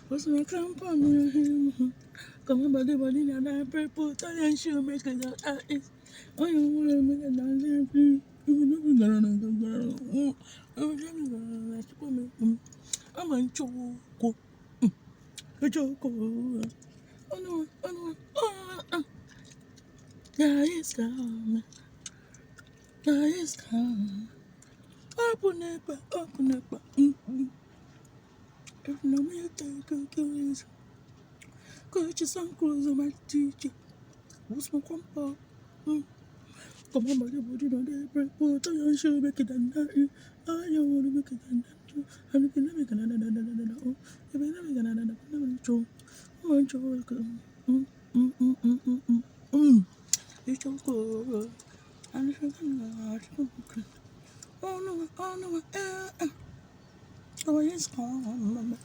What's my company? Come on, body, and I purple, and she'll make it out. Oh, you want to make it down I'm a choco. A choco. Oh, no, oh, no. Yeah, it's come. Yeah, it's come. Open up. If no me take a kiss, coach is some clothes on my teacher. What's my compa? Come on, body, don't they break water? I should make it and I don't want to make it and I'm going to make another. If I never get another show, I'm joking. It's so good. I'm thinking, oh no, oh, it's gone.